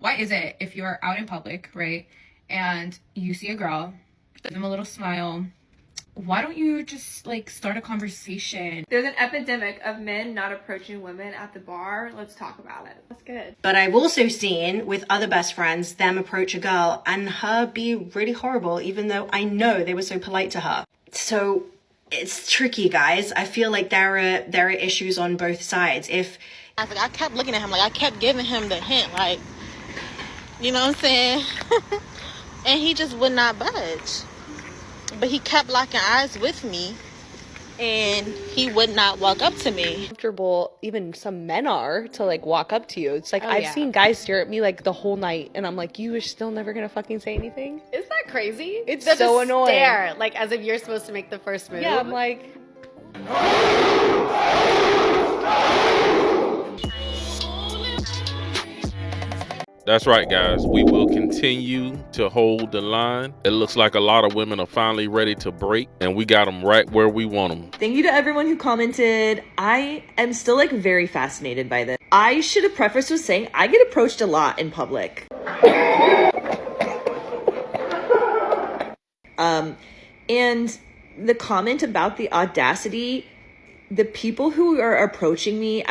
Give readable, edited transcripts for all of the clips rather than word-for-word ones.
Why is it if you're out in public, right, and you see a girl, give them a little smile, why don't you just like start a conversation? There's an epidemic of men not approaching women at the bar. Let's talk about it. That's good. But I've also seen with other best friends them approach a girl and her be really horrible, even though I know they were so polite to her. So it's tricky, guys. I feel like there are issues on both sides. I kept looking at him, like I kept giving him the hint, like, you know what I'm saying? And he just would not budge. But he kept locking eyes with me, and he would not walk up to me. Comfortable, even some men are, to like walk up to you. It's like I've seen guys stare at me like the whole night, and I'm like, you are still never gonna fucking say anything? Isn't that crazy? It's They'll so just annoying. Stare, like as if you're supposed to make the first move. Yeah, I'm like. That's right, guys. We will continue to hold the line. It looks like a lot of women are finally ready to break, and we got them right where we want them. Thank you to everyone who commented. I am still like very fascinated by this. I should have prefaced with saying I get approached a lot in public. And the comment about the audacity, the people who are approaching me,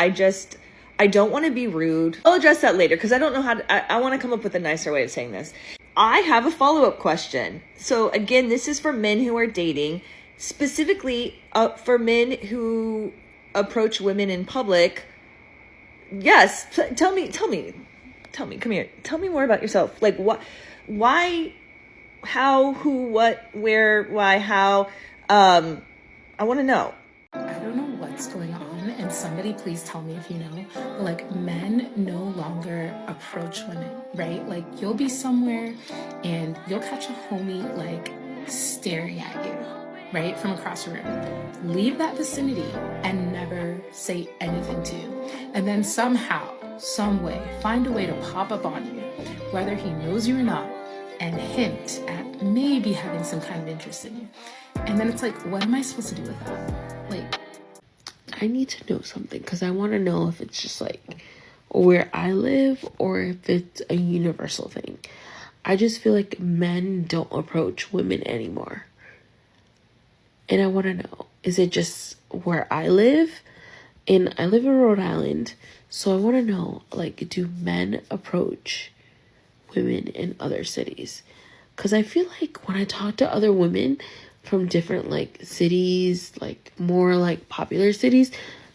I don't want to be rude. I'll address that later because I don't know how to, I want to come up with a nicer way of saying this. I have a follow-up question. So again, this is for men who are dating, specifically for men who approach women in public. Yes, tell me, come here. Tell me more about yourself. Like what, why, how, who, what, where, why, how. I want to know. I don't know what's going on, and somebody please tell me if you know, but like men no longer approach women, right? Like you'll be somewhere and you'll catch a homie like staring at you, right? From across the room. Leave that vicinity and never say anything to you. And then somehow, some way, find a way to pop up on you, whether he knows you or not, and hint at maybe having some kind of interest in you. And then it's like, what am I supposed to do with that? Like, I need to know something because I want to know if it's just like where I live or if it's a universal thing. I just feel like men don't approach women anymore. And I want to know, is it just where I live? And I live in Rhode Island. So I want to know, like, do men approach women in other cities? Because I feel like when I talk to other women from different like cities, like more like popular cities,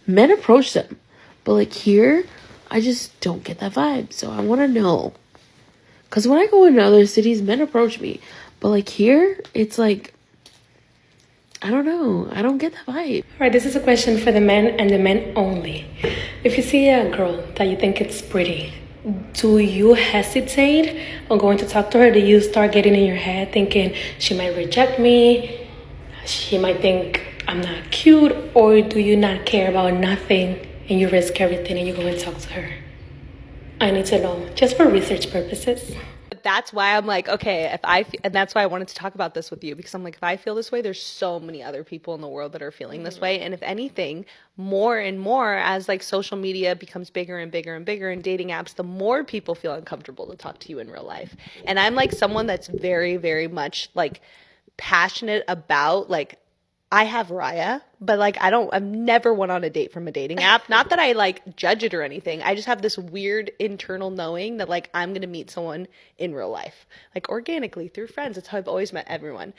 men approach them. But like here, I just don't get that vibe. So I want to know. Because when I go into other cities, men approach me. But like here, it's like, I don't know. I don't get that vibe. All right, this is a question for the men and the men only. If you see a girl that you think it's pretty, do you hesitate on going to talk to her? Do you start getting in your head thinking she might reject me? She might think I'm not cute? Or do you not care about nothing and you risk everything and you go and talk to her? I need to know, just for research purposes. That's why I'm like, okay, and that's why I wanted to talk about this with you, because I'm like, if I feel this way, there's so many other people in the world that are feeling this way. And if anything, more and more as like social media becomes bigger and bigger and bigger and dating apps, the more people feel uncomfortable to talk to you in real life. And I'm like someone that's very, very much like passionate about like, I have Raya, but like I've never went on a date from a dating app. Not that I like judge it or anything. I just have this weird internal knowing that like I'm gonna meet someone in real life, like organically through friends. That's how I've always met everyone.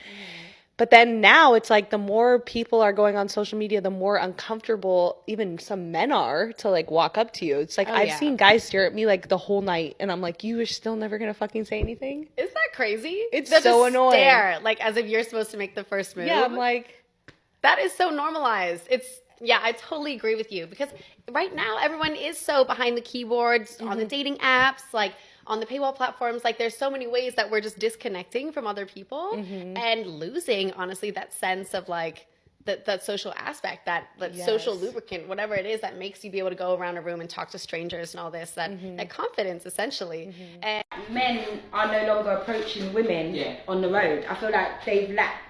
But then now it's like the more people are going on social media, the more uncomfortable even some men are to like walk up to you. It's like I've seen guys stare at me like the whole night, and I'm like, you are still never gonna fucking say anything? Isn't that crazy? It's They'll so just annoying. Stare, like as if you're supposed to make the first move. Yeah, I'm like, that is so normalized. I totally agree with you, because right now everyone is so behind the keyboards on the dating apps, like on the paywall platforms. Like there's so many ways that we're just disconnecting from other people and losing, honestly, that sense of like that social aspect, that social lubricant, whatever it is that makes you be able to go around a room and talk to strangers and all this, that confidence essentially. And men are no longer approaching women on the road. I feel like they've lacked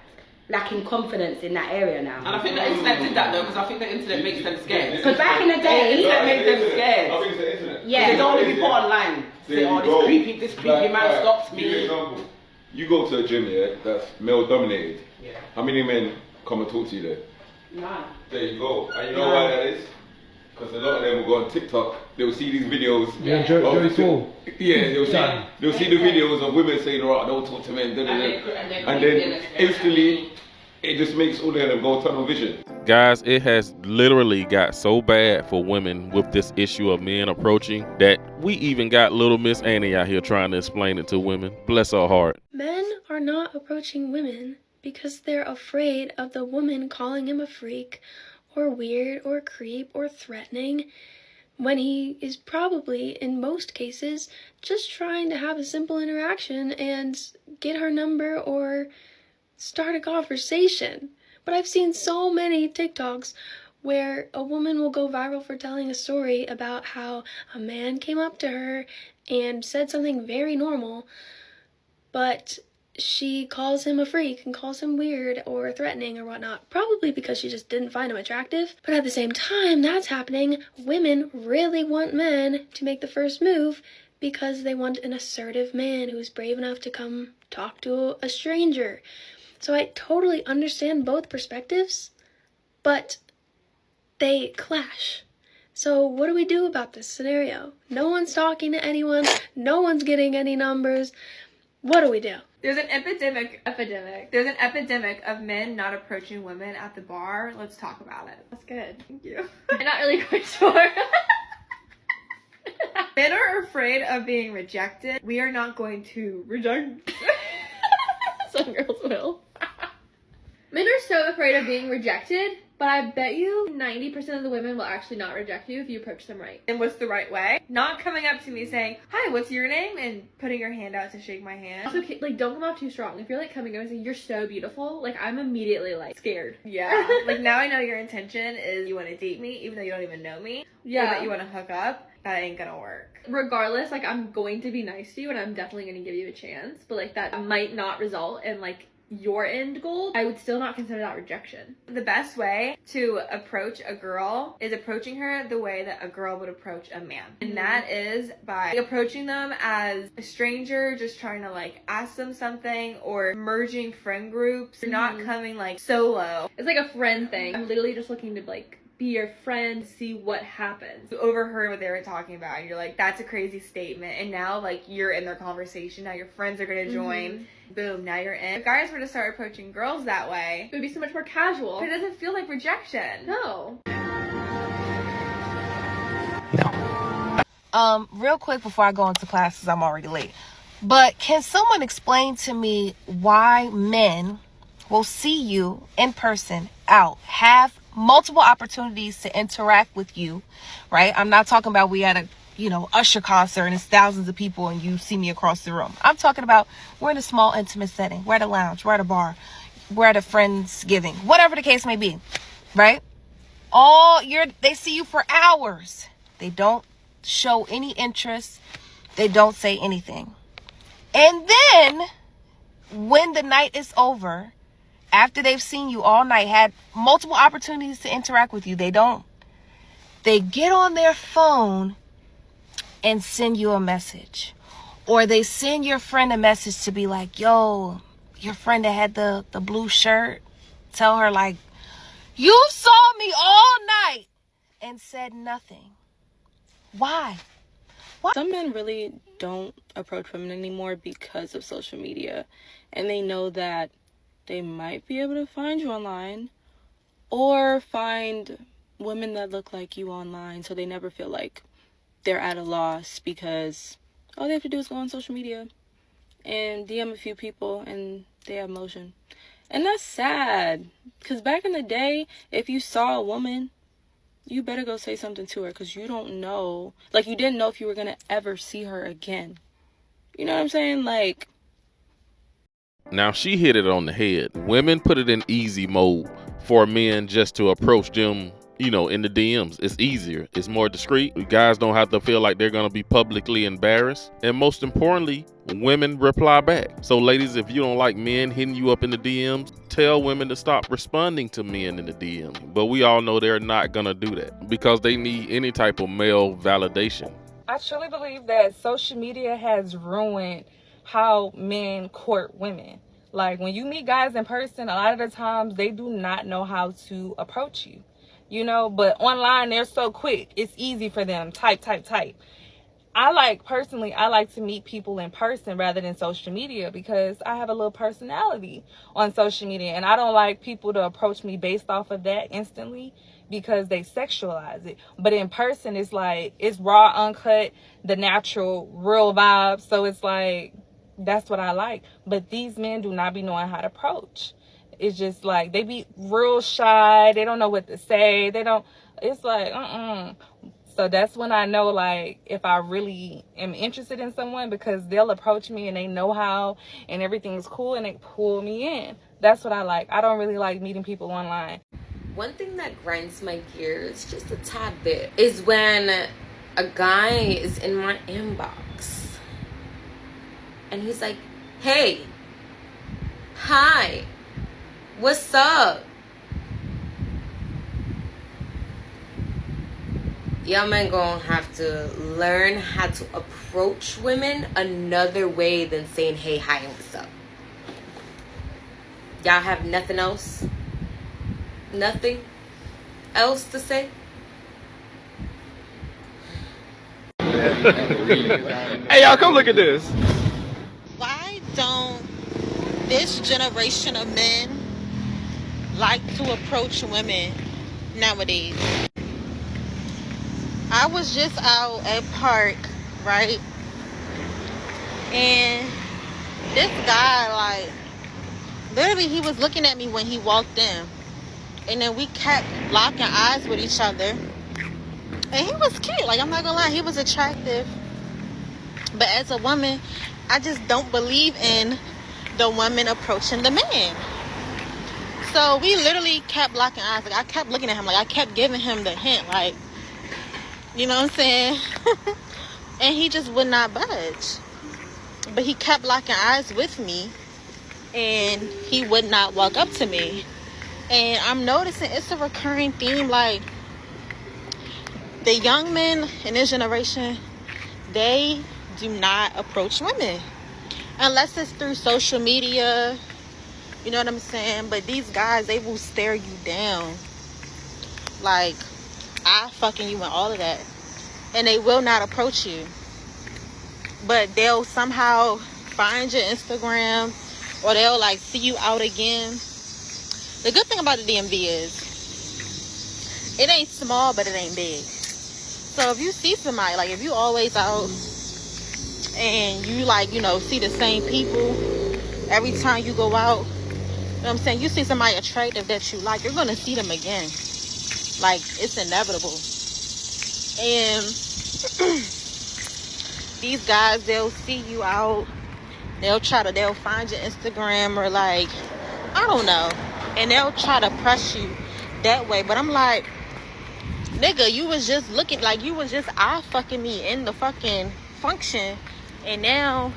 lacking confidence in that area now. And I think the internet did that though, because I think the internet makes them scared. Because back in the day, the internet made them scared. I think it's the internet. Yeah. They don't want to be put online. Say, oh, this creepy man stops me. Give you an example. You go to a gym, yeah, that's male dominated. Yeah. How many men come and talk to you there? None. There you go. And you know why that is? Because a lot of them will go on TikTok, they'll see these videos. Yeah, Joey Tall. Yeah, they'll see the videos of women saying, alright, don't talk to men, and then instantly, it just makes all of them go tunnel vision. Guys, it has literally got so bad for women with this issue of men approaching that we even got little Miss Annie out here trying to explain it to women. Bless her heart. Men are not approaching women because they're afraid of the woman calling him a freak or weird or creep or threatening, when he is probably, in most cases, just trying to have a simple interaction and get her number or start a conversation. But I've seen so many TikToks where a woman will go viral for telling a story about how a man came up to her and said something very normal, but she calls him a freak and calls him weird or threatening or whatnot, probably because she just didn't find him attractive. But at the same time that's happening, women really want men to make the first move because they want an assertive man who's brave enough to come talk to a stranger. So I totally understand both perspectives, but they clash. So what do we do about this scenario? No one's talking to anyone, no one's getting any numbers. What do we do? There's an epidemic. There's an epidemic of men not approaching women at the bar. Let's talk about it. That's good. Thank you. I'm not really quite sure. Men are afraid of being rejected. We are not going to reject. Some girls will. Men are so afraid of being rejected, but I bet you 90% of the women will actually not reject you if you approach them right. And what's the right way? Not coming up to me saying, "Hi, what's your name?" and putting your hand out to shake my hand. Also, like, don't come off too strong. If you're like coming over and saying, "You're so beautiful," like, I'm immediately like scared. Yeah. Like, now I know your intention is you want to date me, even though you don't even know me. Yeah. Or that you want to hook up. That ain't gonna work. Regardless, like, I'm going to be nice to you and I'm definitely going to give you a chance, but like that might not result in like your end goal. I would still not consider that rejection. The best way to approach a girl is approaching her the way that a girl would approach a man. And that is by approaching them as a stranger, just trying to like ask them something, or merging friend groups. You're not coming like solo. It's like a friend thing. I'm literally just looking to like be your friend, see what happens. You overheard what they were talking about and you're like, that's a crazy statement, and now like you're in their conversation. Now your friends are gonna join. Boom, now you're in. If guys were to start approaching girls that way, it would be so much more casual. But it doesn't feel like rejection. No. Real quick before I go into class, because I'm already late. But can someone explain to me why men will see you in person out, have multiple opportunities to interact with you, right? I'm not talking about we at a, Usher concert and it's thousands of people and you see me across the room. I'm talking about we're in a small, intimate setting. We're at a lounge. We're at a bar. We're at a Friendsgiving. Whatever the case may be, right? They see you for hours. They don't show any interest. They don't say anything. And then when the night is over, after they've seen you all night, had multiple opportunities to interact with you, they get on their phone and send you a message. Or they send your friend a message to be like, yo, your friend that had the blue shirt, tell her like, you saw me all night and said nothing. Why? Some men really don't approach women anymore because of social media, and they know that they might be able to find you online or find women that look like you online, so they never feel like they're at a loss because all they have to do is go on social media and DM a few people and they have motion. And that's sad, because back in the day, if you saw a woman, you better go say something to her, because you don't know, like, you didn't know if you were going to ever see her again. You know what I'm saying? Like, now she hit it on the head. Women put it in easy mode for men just to approach them you know, in the DMs. It's easier. It's more discreet. Guys don't have to feel like they're going to be publicly embarrassed. And most importantly, women reply back. So ladies, if you don't like men hitting you up in the DMs, tell women to stop responding to men in the DMs. But we all know they're not going to do that because they need any type of male validation. I truly believe that social media has ruined how men court women. Like, when you meet guys in person, a lot of the times they do not know how to approach you, you know, but online they're so quick. It's easy for them. Type. I like to meet people in person rather than social media because I have a little personality on social media, and I don't like people to approach me based off of that instantly because they sexualize it. But in person, it's like, it's raw, uncut, the natural, real vibe. So it's like, that's what I like. But these men do not be knowing how to approach. It's just like, they be real shy. They don't know what to say. It's like, So that's when I know, like, if I really am interested in someone, because they'll approach me and they know how and everything's cool and they pull me in. That's what I like. I don't really like meeting people online. One thing that grinds my gears just a tad bit is when a guy is in my inbox and he's like, hey, hi, what's up? Y'all men gonna have to learn how to approach women another way than saying, hey, hi, and what's up. Y'all have nothing else? Nothing else to say? Hey, y'all, come look at this. Why don't this generation of men like to approach women nowadays? I was just out at park, right? And this guy, like, literally he was looking at me when he walked in. And then we kept locking eyes with each other. And he was cute. Like, I'm not gonna lie, he was attractive. But as a woman, I just don't believe in the woman approaching the man. So we literally kept locking eyes. Like, I kept looking at him. Like, I kept giving him the hint. Like, you know what I'm saying? And he just would not budge. But he kept locking eyes with me. And he would not walk up to me. And I'm noticing it's a recurring theme. Like, the young men in this generation, they do not approach women unless it's through social media. You know what I'm saying? But these guys, they will stare you down. Like, I fucking you and all of that. And they will not approach you. But they'll somehow find your Instagram, or they'll like see you out again. The good thing about the DMV is it ain't small, but it ain't big. So if you see somebody, like if you always out and you like, you know, see the same people every time you go out, you know what I'm saying? You see somebody attractive that you like, you're going to see them again. Like, it's inevitable. And these guys, they'll see you out. They'll find your Instagram or like, I don't know. And they'll try to press you that way. But I'm like, nigga, you was just looking, like you was just eye fucking me in the fucking function. And now,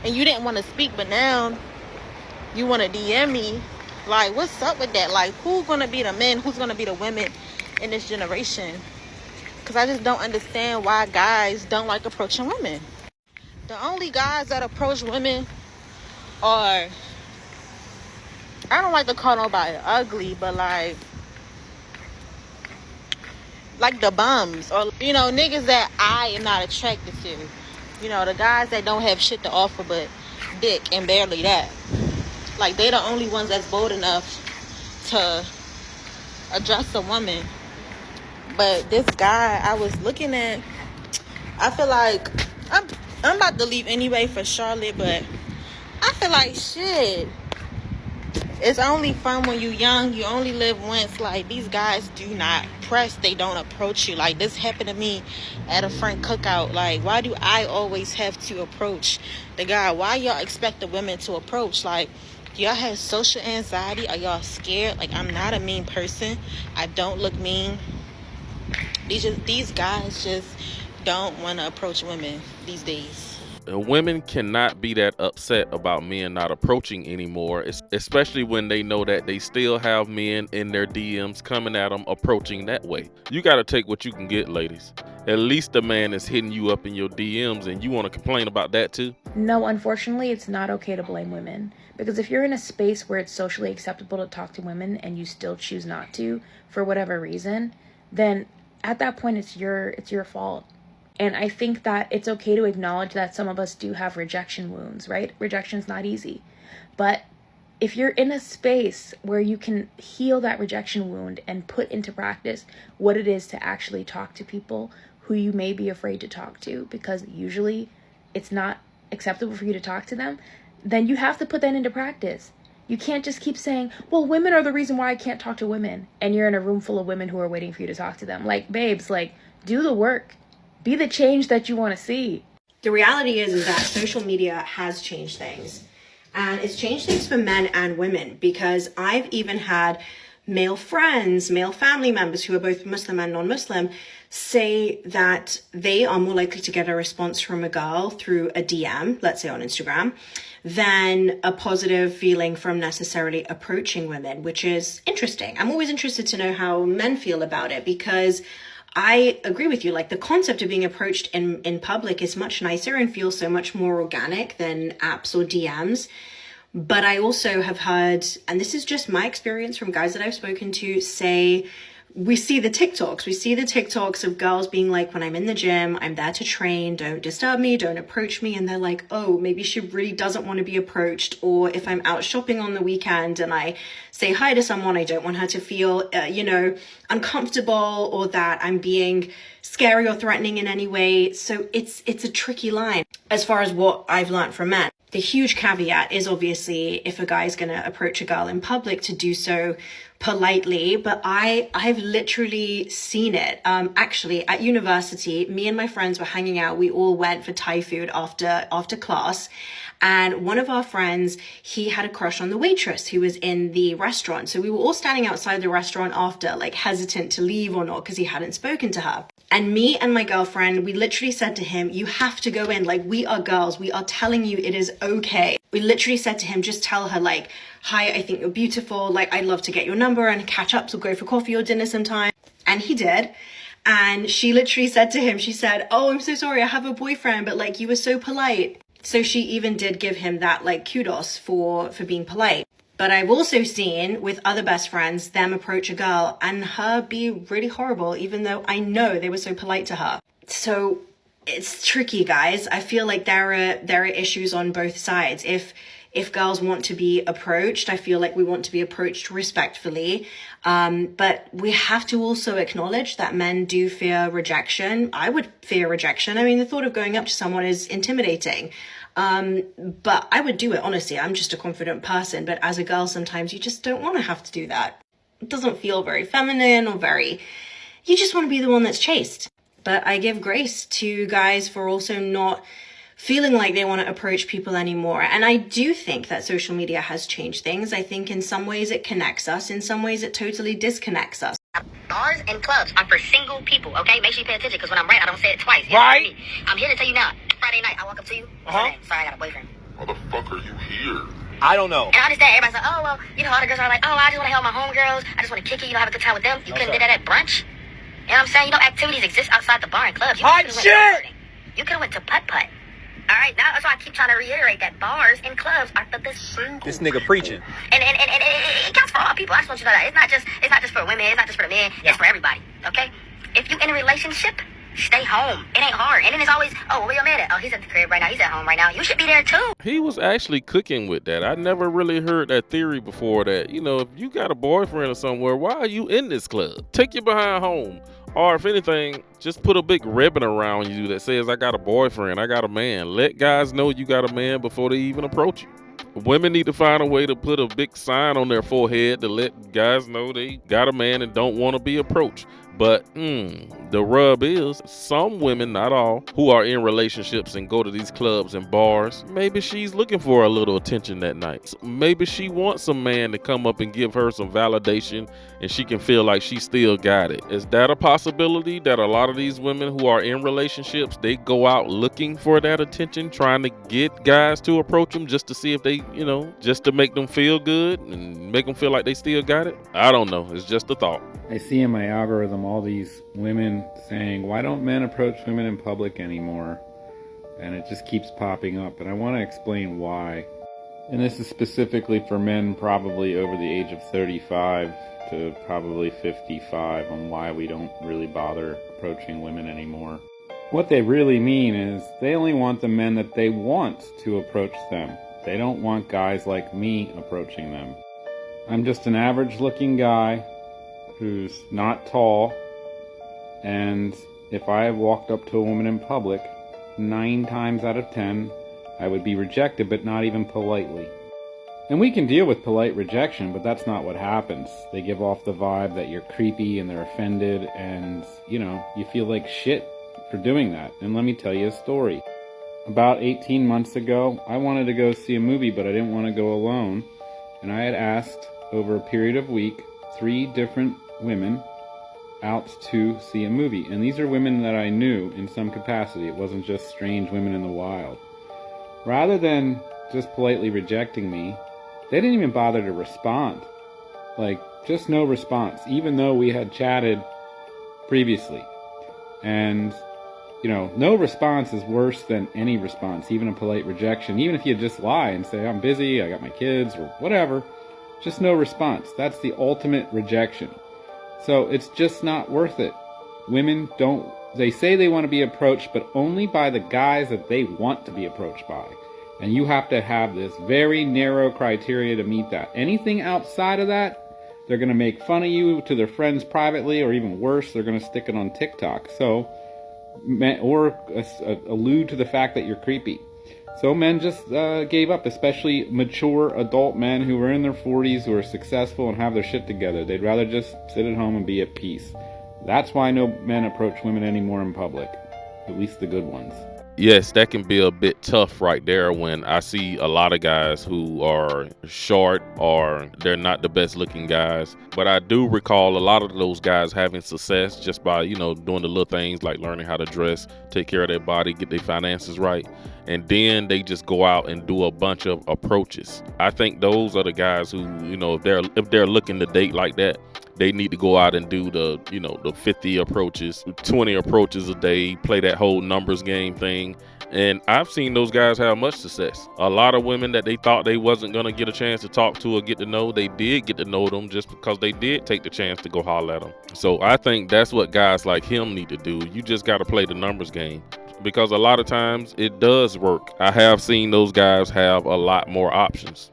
and you didn't want to speak, but now you want to DM me. Like, what's up with that? Like, who's going to be the men? Who's going to be the women in this generation? Because I just don't understand why guys don't like approaching women. The only guys that approach women are, I don't like to call nobody ugly, but like the bums, or, you know, niggas that I am not attracted to. You know, the guys that don't have shit to offer but dick and barely that. Like, they the only ones that's bold enough to address a woman. But this guy I was looking at, I feel like I'm about to leave anyway for Charlotte, but I feel like shit. It's only fun when you young. You only live once. Like, these guys do not press. They don't approach you. Like, this happened to me at a friend cookout. Like, why do I always have to approach the guy? Why y'all expect the women to approach? Like, Y'all have social anxiety? Are y'all scared? Like, I'm not a mean person. I don't look mean. These guys just don't want to approach women these days. Women cannot be that upset about men not approaching anymore, especially when they know that they still have men in their DMs coming at them approaching that way. You got to take what you can get, ladies. At least the man is hitting you up in your DMs, and you want to complain about that too? No, unfortunately, it's not okay to blame women. Because if you're in a space where it's socially acceptable to talk to women and you still choose not to, for whatever reason, then at that point it's your fault. And I think that it's okay to acknowledge that some of us do have rejection wounds, right? Rejection's not easy. But if you're in a space where you can heal that rejection wound and put into practice what it is to actually talk to people who you may be afraid to talk to, because usually it's not acceptable for you to talk to them, then you have to put that into practice. You can't just keep saying, well, women are the reason why I can't talk to women, and you're in a room full of women who are waiting for you to talk to them. Like, babes, like, do the work. Be the change that you want to see. The reality is that social media has changed things. And it's changed things for men and women, because I've even had male friends, male family members who are both Muslim and non-Muslim say that they are more likely to get a response from a girl through a DM, let's say on Instagram, than a positive feeling from necessarily approaching women, which is interesting. I'm always interested to know how men feel about it, because I agree with you. Like, the concept of being approached in public is much nicer and feels so much more organic than apps or DMs. But I also have heard, and this is just my experience from guys that I've spoken to, say, we see the TikToks of girls being like, when I'm in the gym, I'm there to train, don't disturb me, don't approach me. And they're like, oh, maybe she really doesn't want to be approached. Or if I'm out shopping on the weekend and I say hi to someone, I don't want her to feel, uncomfortable, or that I'm being scary or threatening in any way. So it's a tricky line as far as what I've learned from men. The huge caveat is obviously if a guy is going to approach a girl in public, to do so politely. But I've literally seen it. Actually, at university, me and my friends were hanging out. We all went for Thai food after class. And one of our friends, he had a crush on the waitress who was in the restaurant. So we were all standing outside the restaurant after, like, hesitant to leave or not, because he hadn't spoken to her. And me and my girlfriend, we literally said to him, you have to go in. Like, we are girls. We are telling you it is okay. We literally said to him, just tell her, like, hi, I think you're beautiful. Like, I'd love to get your number and catch up. So go for coffee or dinner sometime. And he did. And she literally said to him, she said, oh, I'm so sorry, I have a boyfriend, but like, you were so polite. So she even did give him that, like, kudos for being polite. But I've also seen with other best friends them approach a girl and her be really horrible, even though I know they were so polite to her. So it's tricky, guys. I feel like there are issues on both sides. If girls want to be approached, I feel like we want to be approached respectfully. But we have to also acknowledge that men do fear rejection. I would fear rejection. I mean, the thought of going up to someone is intimidating. But I would do it, honestly. I'm just a confident person. But as a girl, sometimes you just don't want to have to do that. It doesn't feel very feminine or you just want to be the one that's chased. But I give grace to guys for also not feeling like they want to approach people anymore. And I do think that social media has changed things. I think in some ways it connects us. In some ways it totally disconnects us. Bars and clubs are for single people, okay? Make sure you pay attention, because when I'm right, I don't say it twice. Right. I'm here to tell you now. Friday night, I walk up to you. What's your name? Sorry, I got a boyfriend. Why the fuck are you here? I don't know. And I understand everybody's like, oh, well, all the girls are like, oh, I just want to hang out with my homegirls. I just want to kick it, have a good time with them. You couldn't do that at brunch? You know what I'm saying? Activities exist outside the bar and clubs. Hot shit! You could have went to putt-putt. All right, now that's why I keep trying to reiterate that bars and clubs are for the single. This nigga preaching. And it counts for all people. I just want you to know that it's not just for women. It's not just for the men. Yeah. It's for everybody. Okay. If you in a relationship, stay home. It ain't hard. And then it's always, oh, where your man at? Oh, he's at the crib right now. He's at home right now. You should be there too. He was actually cooking with that. I never really heard that theory before, that, if you got a boyfriend or somewhere, why are you in this club? Take your behind home. Or if anything, just put a big ribbon around you that says, I got a boyfriend, I got a man. Let guys know you got a man before they even approach you. Women need to find a way to put a big sign on their forehead to let guys know they got a man and don't want to be approached. But the rub is some women, not all, who are in relationships and go to these clubs and bars, maybe she's looking for a little attention that night. Maybe she wants some man to come up and give her some validation and she can feel like she still got it. Is that a possibility that a lot of these women who are in relationships, they go out looking for that attention, trying to get guys to approach them just to see if they, just to make them feel good and make them feel like they still got it? I don't know. It's just a thought. I see in my algorithm all these women saying, why don't men approach women in public anymore? And it just keeps popping up, and I want to explain why. And this is specifically for men probably over the age of 35 to probably 55 on why we don't really bother approaching women anymore. What they really mean is they only want the men that they want to approach them. They don't want guys like me approaching them. I'm just an average looking guy who's not tall, and if I walked up to a woman in public, 9 times out of 10, I would be rejected, but not even politely. And we can deal with polite rejection, but that's not what happens. They give off the vibe that you're creepy and they're offended, and, you feel like shit for doing that. And let me tell you a story. About 18 months ago, I wanted to go see a movie, but I didn't want to go alone, and I had asked, over a period of a week, 3 different women out to see a movie. And these are women that I knew in some capacity. It wasn't just strange women in the wild. Rather than just politely rejecting me, they didn't even bother to respond. Just no response, even though we had chatted previously. And, no response is worse than any response, even a polite rejection. Even if you just lie and say, I'm busy, I got my kids, or whatever, just no response. That's the ultimate rejection. So it's just not worth it. Women they say they want to be approached, but only by the guys that they want to be approached by. And you have to have this very narrow criteria to meet that. Anything outside of that, they're going to make fun of you to their friends privately, or even worse, they're going to stick it on TikTok. Or allude to the fact that you're creepy. So men just gave up, especially mature adult men who are in their 40s, who are successful and have their shit together. They'd rather just sit at home and be at peace. That's why no men approach women anymore in public, at least the good ones. Yes, that can be a bit tough right there when I see a lot of guys who are short or they're not the best looking guys. But I do recall a lot of those guys having success just by, doing the little things like learning how to dress, take care of their body, get their finances right. And then they just go out and do a bunch of approaches. I think those are the guys who, if they're looking to date like that, they need to go out and do the 50 approaches, 20 approaches a day, play that whole numbers game thing. And I've seen those guys have much success. A lot of women that they thought they wasn't going to get a chance to talk to or get to know, they did get to know them just because they did take the chance to go holler at them. So I think that's what guys like him need to do. You just got to play the numbers game, because a lot of times it does work. I have seen those guys have a lot more options.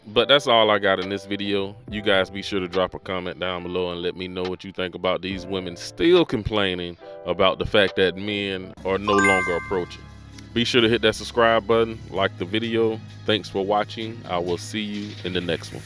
But that's all I got in this video. You guys be sure to drop a comment down below and let me know what you think about these women still complaining about the fact that men are no longer approaching. Be sure to hit that subscribe button, like the video. Thanks for watching. I will see you in the next one.